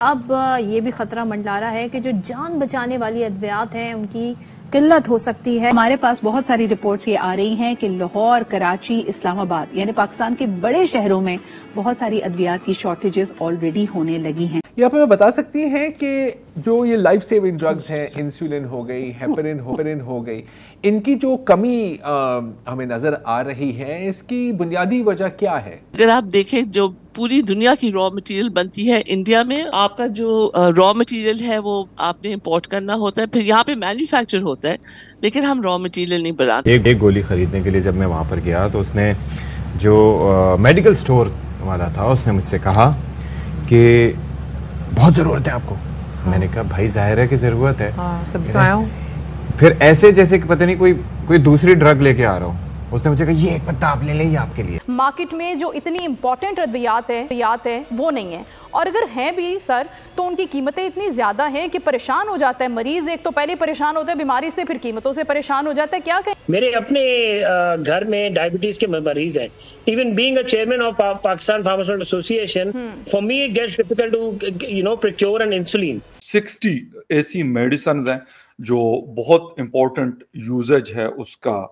اب یہ بھی خطرہ منڈلا رہا ہے کہ جو جان بچانے والی ادویات ہیں ان کی قلت ہو سکتی ہے۔ ہمارے پاس بہت ساری رپورٹس یہ آ رہی ہیں کہ لاہور، کراچی، اسلام آباد یعنی پاکستان کے بڑے شہروں میں بہت ساری ادویات کی شارٹیجز آلریڈی ہونے لگی ہیں۔ یہاں پہ بتا سکتی ہیں کہ جو یہ لائف سیونگ ڈرگز ہیں، انسولین ہو گئی، ہیپرین ہو گئی، ان کی جو کمی ہمیں نظر آ رہی ہے، اس کی بنیادی وجہ کیا ہے؟ اگر آپ دیکھیں جو پوری دنیا کی را مٹیریل بنتی ہے انڈیا میں، آپ کا جو را مٹیریل ہے وہ آپ نے امپورٹ کرنا ہوتا ہے، پھر یہاں پہ مینوفیکچر ہوتا ہے لیکن ہم را مٹیریل نہیں بناتے۔ ایک گولی خریدنے کے لیے جب میں وہاں پر گیا تو اس نے جو میڈیکل سٹور والا تھا اس نے مجھ سے کہا کہ بہت ضرورت ہے آپ کو۔ میں نے کہا بھائی ظاہر ہے کہ ضرورت ہے، تب تو آیا ہوں۔ پھر ایسے جیسے کہ پتہ نہیں کوئی دوسری ڈرگ لے کے آ رہا ہوں۔ اس نے مجھے کہا یہ ایک پتا آپ لے لیں، یہ آپ کے لیے۔ مارکیٹ میں جو اتنی امپورٹنٹ ادویات ہیں وہ نہیں ہیں، اور اگر ہیں بھی سر تو ان کی قیمتیں اتنی زیادہ ہیں کہ پریشان ہو جاتا ہے مریض۔ ایک تو پہلے پریشان ہوتا ہے بیماری سے، پھر قیمتوں سے پریشان ہو جاتا ہے۔ کیا کہیں؟ میرے اپنے گھر میں ڈائبٹیز کے مریض ہیں۔ Even being a chairman of Pakistan pharmaceutical association, for me it gets difficult to procure an insulin. 60 ایسی میڈیسنز ہیں جو بہت امپورٹنٹ یوزیج ہے اس کا،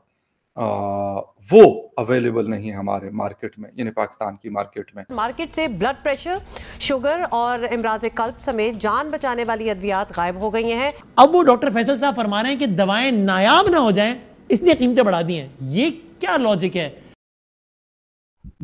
وہ اویلیبل نہیں ہے ہمارے مارکیٹ میں، یعنی پاکستان کی مارکیٹ میں۔ مارکیٹ سے بلڈ پریشر، شوگر اور امراض قلب سمیت جان بچانے والی ادویات غائب ہو گئی ہیں۔ اب وہ ڈاکٹر فیصل صاحب فرما رہے ہیں کہ دوائیں نایاب نہ ہو جائیں اس لیے قیمتیں بڑھا دی ہیں۔ یہ کیا لاجک ہے؟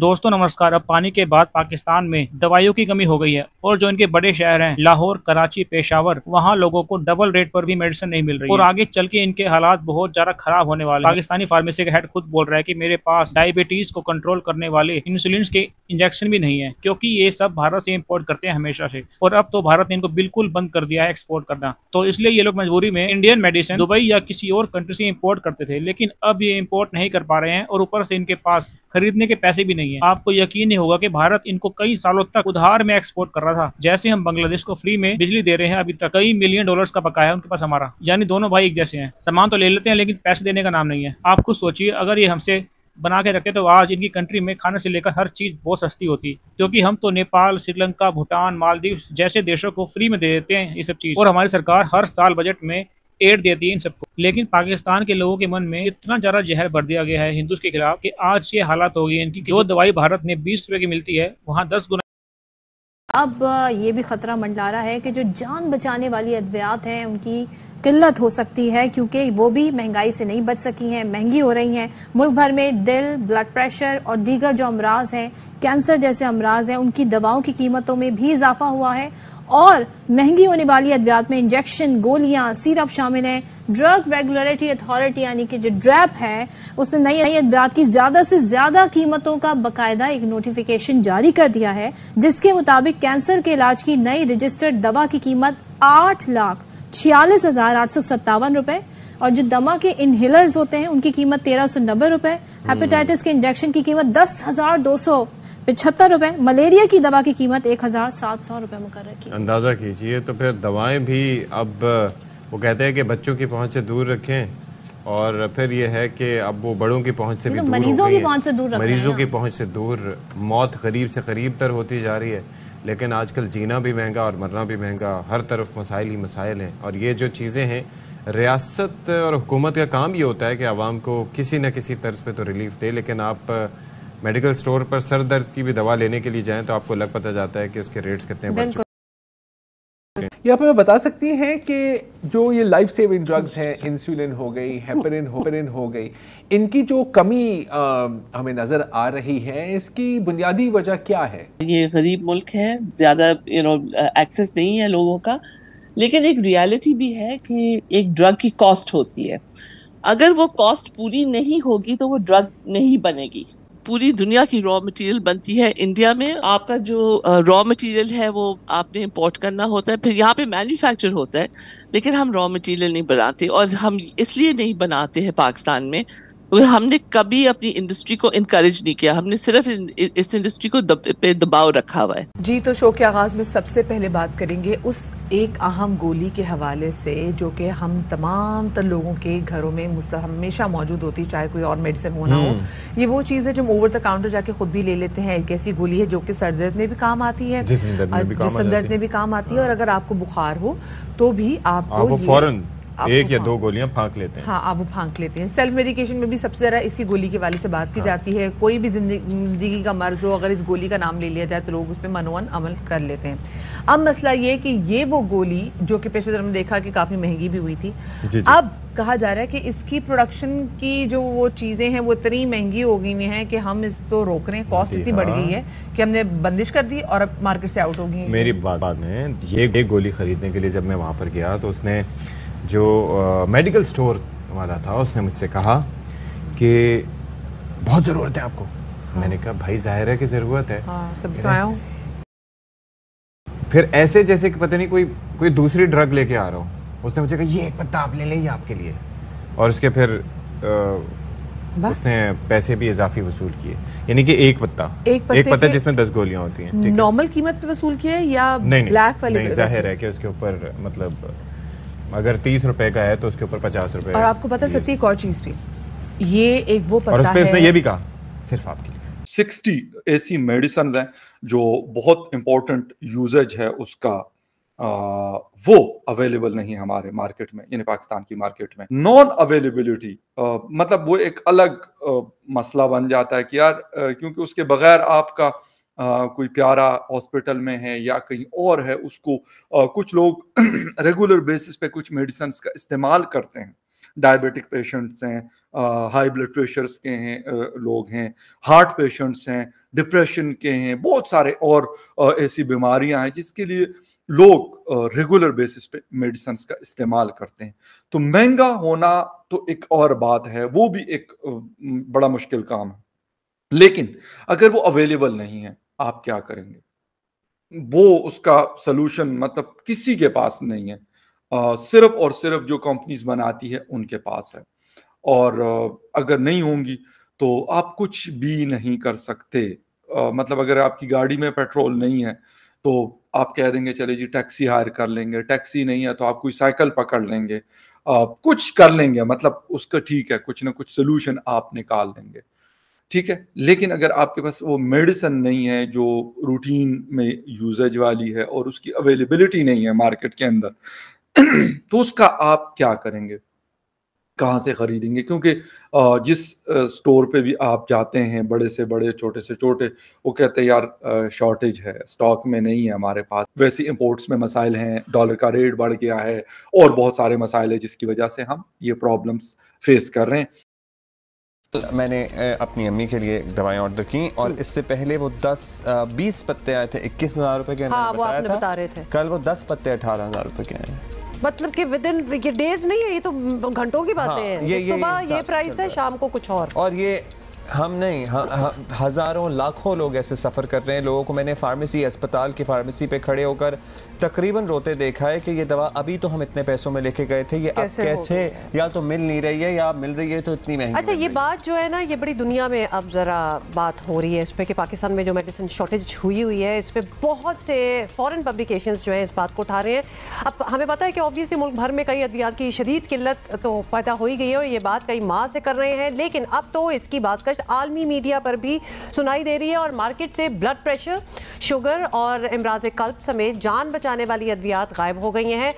دوستو نمسکار۔ اب پانی کے بعد پاکستان میں دوائیوں کی کمی ہو گئی ہے، اور جو ان کے بڑے شہر ہیں لاہور، کراچی، پشاور، وہاں لوگوں کو ڈبل ریٹ پر بھی میڈیسن نہیں مل رہی ہے، اور آگے چل کے ان کے حالات بہت زیادہ خراب ہونے والے ہیں۔ پاکستانی فارمیسی کا ہیڈ خود بول رہا ہے کہ میرے پاس ڈائبٹیز کو کنٹرول کرنے والے انسولینس کے انجیکشن بھی نہیں ہیں، کیونکہ یہ سب بھارت سے امپورٹ کرتے ہیں ہمیشہ سے، اور اب تو بھارت نے ان کو بالکل بند کر دیا ہے ایکسپورٹ کرنا۔ تو اس لیے یہ لوگ مجبوری میں انڈین میڈیسن دبئی یا کسی اور کنٹری سے امپورٹ کرتے تھے، لیکن اب یہ امپورٹ نہیں کر پا رہے ہیں، اور اوپر سے ان کے پاس خریدنے کے پیسے بھی نہیں ہیں۔ آپ کو یقین نہیں ہوگا کہ بھارت ان کو کئی سالوں تک ادھار میں ایکسپورٹ کر رہا تھا، جیسے ہم بنگلہ دیش کو فری میں بجلی دے رہے ہیں ابھی تک۔ کئی ملین ڈالرز کا بقایا ہے ان کے پاس ہمارا، یعنی دونوں بھائی ایک جیسے ہیں، سامان تو لے لیتے ہیں لیکن پیسے دینے کا نام نہیں ہے۔ آپ خود سوچئے اگر یہ ہم سے بنا کے رکھتے تو آج ان کی کنٹری میں کھانے سے لے کر ہر چیز بہت سستی ہوتی، کیونکہ ہم تو نیپال، سری لنکا، بھوٹان، مالدیو جیسے دیشوں کو فری میں دے دیتے ہیں یہ سب چیز، اور ہماری سرکار ہر سال بجٹ میں ایڈ دیتی ہے ان سب کو۔ لیکن پاکستان کے لوگوں کے من میں اتنا زیادہ زہر بھر دیا گیا ہے ہندوز کے خلاف کہ آج یہ حالات ہو گئی ہیں ان کی، جو دوائی بھارت میں 20 روپے کی ملتی ہے وہاں 10 گنا۔ اب یہ بھی خطرہ منڈلا رہا ہے کہ جو جان بچانے والی ادویات ہیں ان کی قلت ہو سکتی ہے، کیونکہ وہ بھی مہنگائی سے نہیں بچ سکی ہیں، مہنگی ہو رہی ہیں۔ ملک بھر میں دل، بلڈ پریشر اور دیگر جو امراض ہیں، کینسر جیسے امراض ہیں، ان کی دواؤں کی قیمتوں میں بھی اضافہ ہوا ہے، اور مہنگی ہونے والی ادویات میں انجیکشن، گولیاں، سیرپ شامل ہیں۔ ڈرگ ریگولیٹری اتھارٹی یعنی کہ جو ڈریپ ہے، اس نے نئی ادویات کی زیادہ سے زیادہ قیمتوں کا باقاعدہ ایک نوٹیفیکیشن جاری کر دیا ہے، جس کے مطابق کینسر کے علاج کی نئی رجسٹرڈ دوا کی قیمت 8,46,857 روپے، اور جو دما کے انہیلرز ہوتے ہیں ان کی قیمت 1,390 روپے، ہیپیٹائٹس کے انجیکشن کی قیمت 10,275 روپے، ملیریا کی دوا کی قیمت 1,700 روپے مقرر کی۔ اندازہ کیجئے تو پھر دوائیں بھی اب وہ کہتے ہیں کہ بچوں کی پہنچ سے دور رکھیں، اور پھر یہ ہے کہ اب وہ بڑوں کی پہنچ سے بھی دور ہو گئی ہیں، مریضوں کی پہنچ سے دور، موت قریب سے قریب تر ہوتی جا رہی ہے۔ لیکن آج کل جینا بھی مہنگا اور مرنا بھی مہنگا، ہر طرف مسائل ہی مسائل ہیں، اور یہ جو چیزیں ہیں ریاست اور حکومت کا کام یہ ہوتا ہے کہ عوام کو کسی نہ کسی طرز پہ تو ریلیف دے، لیکن آپ میڈیکل سٹور پر سر درد کی بھی دوا لینے کے لیے جائیں تو آپ کو لگ پتہ جاتا ہے کہ اس کے ریٹس کتنے بڑھ چکے ہیں۔ یہاں پہ بتا سکتی ہیں کہ جو یہ لائف سیونگ ڈرگز ہیں، انسولین ہو گئی، ہیپرین ہو گئی، ان کی جو کمی ہمیں نظر آ رہی ہے، اس کی بنیادی وجہ کیا ہے؟ یہ غریب ملک ہے، زیادہ ایکسس نہیں ہے لوگوں کا، لیکن ایک ریالٹی بھی ہے کہ ایک ڈرگ کی کاسٹ ہوتی ہے، اگر وہ کاسٹ پوری نہیں ہوگی تو وہ ڈرگ نہیں بنے گی۔ پوری دنیا کی را مٹیریل بنتی ہے انڈیا میں، آپ کا جو را مٹیریل ہے وہ آپ نے امپورٹ کرنا ہوتا ہے، پھر یہاں پہ مینوفیکچر ہوتا ہے لیکن ہم را مٹیریل نہیں بناتے، اور ہم اس لیے نہیں بناتے ہیں پاکستان میں ہم نے کبھی اپنی انڈسٹری کو انکریج نہیں کیا، ہم نے صرف اس انڈسٹری کو پہ دباؤ رکھا ہوا ہے. جی تو شو کے آغاز میں سب سے پہلے بات کریں گے اس ایک اہم گولی کے حوالے سے جو کہ ہم تمام تر لوگوں کے گھروں میں ہمیشہ موجود ہوتی، چاہے کوئی اور میڈیسن ہونا ہو. یہ وہ چیز ہے جو ہم اوور دا کاؤنٹر جا کے خود بھی لے لیتے ہیں. ایک ایسی گولی ہے جو کہ سر درد میں بھی کام آتی ہے، جسم درد میں بھی کام آتی ہے، اور اگر آپ کو بخار ہو تو بھی آپ کو فوراً ایک یا دو گولیاں پھانک لیتے ہیں. ہاں آپ وہ پھانک لیتے ہیں. سیلف میڈیکیشن میں بھی سب سے زیادہ اسی گولی کے والے سے بات کی جاتی ہے. کوئی بھی زندگی کا مرض ہو، اگر اس گولی کا نام لے لیا جائے تو لوگ اس پہ منوان عمل کر لیتے ہیں. اب مسئلہ یہ کہ یہ وہ گولی جو کہ پیش نظر ہم نے دیکھا کہ کافی مہنگی بھی ہوئی تھی، اب کہا جا رہا ہے کہ اس کی پروڈکشن کی جو وہ چیزیں ہیں وہ اتنی مہنگی ہو گئی ہیں کہ ہم اس کو روک رہے ہیں. کاسٹ اتنی بڑھ گئی ہے کہ ہم نے بندش کر دی اور اب مارکیٹ سے آؤٹ ہو گئی. میری بات میں یہ گولی خریدنے کے لیے جب میں وہاں پر گیا تو اس نے جو میڈیکل سٹور والا تھا اس نے مجھ سے کہا کہ بہت ضرورت ہے آپ کو. میں نے کہا بھائی ظاہر ہے کہ ضرورت ہے. تب تو آیا ہوں. پھر ایسے جیسے کہ پتہ نہیں کوئی دوسری ڈرگ لے کے آ رہا ہوں. اس نے مجھے کہا یہ ایک پتہ آپ لے لیں یہ آپ کے لیے، اور اس کے پھر اس نے پیسے بھی اضافی وصول کیے. یعنی کہ ایک پتہ جس میں 10 گولیاں ہوتی ہیں نارمل قیمت پہ وصول کیے یا بلیک والی؟ نہیں ظاہر ہے کہ اس کے اوپر مطلب اگر 30 روپے کا ہے تو اس کے اوپر 50 روپے. اور آپ کو پتا ستی ایک اور چیز بھی، یہ ایک وہ پتہ ہے، اور اس پہ اس نے یہ بھی کہا صرف آپ کے لیے 60 ایسی میڈیسنز ہیں جو بہت امپورٹنٹ یوزیج ہے اس کا، وہ اویلیبل نہیں ہمارے مارکیٹ میں، یعنی پاکستان کی مارکیٹ میں. نان اویلیبلٹی مطلب وہ ایک الگ مسئلہ بن جاتا ہے کہ یار کیونکہ اس کے بغیر آپ کا کوئی پیارا ہاسپٹل میں ہے یا کہیں اور ہے، اس کو کچھ لوگ ریگولر بیسس پہ کچھ میڈیسنز کا استعمال کرتے ہیں. ڈائبیٹک پیشنٹس ہیں، ہائی بلڈ پریشرز کے ہیں لوگ ہیں، ہارٹ پیشنٹس ہیں، ڈپریشن کے ہیں، بہت سارے اور ایسی بیماریاں ہیں جس کے لیے لوگ ریگولر بیسس پہ میڈیسنز کا استعمال کرتے ہیں. تو مہنگا ہونا تو ایک اور بات ہے، وہ بھی ایک بڑا مشکل کام ہے. لیکن اگر وہ اویلیبل نہیں ہے آپ کیا کریں گے؟ وہ اس کا سلوشن مطلب کسی کے پاس نہیں ہے، صرف اور صرف جو کمپنیز بناتی ہے ان کے پاس ہے. اور اگر نہیں ہوں گی تو آپ کچھ بھی نہیں کر سکتے. مطلب اگر آپ کی گاڑی میں پیٹرول نہیں ہے تو آپ کہہ دیں گے چلے جی ٹیکسی ہائر کر لیں گے، ٹیکسی نہیں ہے تو آپ کوئی سائیکل پکڑ لیں گے، کچھ کر لیں گے. مطلب اس کا ٹھیک ہے کچھ نہ کچھ سلوشن آپ نکال لیں گے، ٹھیک ہے. لیکن اگر آپ کے پاس وہ میڈیسن نہیں ہے جو روٹین میں یوزیج والی ہے اور اس کی اویلیبلٹی نہیں ہے مارکیٹ کے اندر، تو اس کا آپ کیا کریں گے؟ کہاں سے خریدیں گے؟ کیونکہ جس سٹور پہ بھی آپ جاتے ہیں، بڑے سے بڑے چھوٹے سے چھوٹے، وہ کہتے ہیں یار شارٹیج ہے، سٹاک میں نہیں ہے ہمارے پاس. ویسے امپورٹس میں مسائل ہیں، ڈالر کا ریٹ بڑھ گیا ہے اور بہت سارے مسائل ہیں جس کی وجہ سے ہم یہ پرابلمس فیس کر رہے ہیں. میں نے اپنی امی کے لیے دوائیں آرڈر کی اور اس سے پہلے وہ 20 پتے آئے تھے 21,000 روپے کے. وہ آپ نے بتا رہے تھے کل وہ 10 پتے 18,000 روپے کے آئے. مطلب کہ ودن یہ ڈیز نہیں ہے، یہ تو گھنٹوں کی باتیں ہیں. صبح یہ پرائس ہے، شام کو کچھ اور یہ ہم نہیں، ہزاروں لاکھوں لوگ ایسے سفر کر رہے ہیں. لوگوں کو میں نے فارمیسی، اسپتال کی فارمیسی پہ کھڑے ہو کر تقریباً روتے دیکھا ہے کہ یہ دوا ابھی تو ہم اتنے پیسوں میں لے کے گئے تھے، یہ اب کیسے یا تو مل نہیں رہی ہے یا مل رہی ہے تو اتنی مہنگی. اچھا یہ بات جو ہے نا، یہ بڑی دنیا میں اب ذرا بات ہو رہی ہے اس پہ کہ پاکستان میں جو میڈیسن شارٹیج ہوئی ہے، اس پہ بہت سے فورن پبلیکیشنز جو ہیں اس بات کو اٹھا رہے ہیں. اب ہمیں پتہ ہے کہ اوبویسلی ملک بھر میں کئی ادویات کی شدید قلت تو پیدا ہو ہی گئی ہے اور یہ بات کئی ماہ سے کر رہے ہیں، لیکن اب تو اس کی بازگشت عالمی میڈیا پر بھی سنائی دے رہی ہے اور مارکیٹ سے بلڈ پریشر، شوگر اور امراض قلب سمیت جان بچانے والی ادویات غائب ہو گئی ہیں.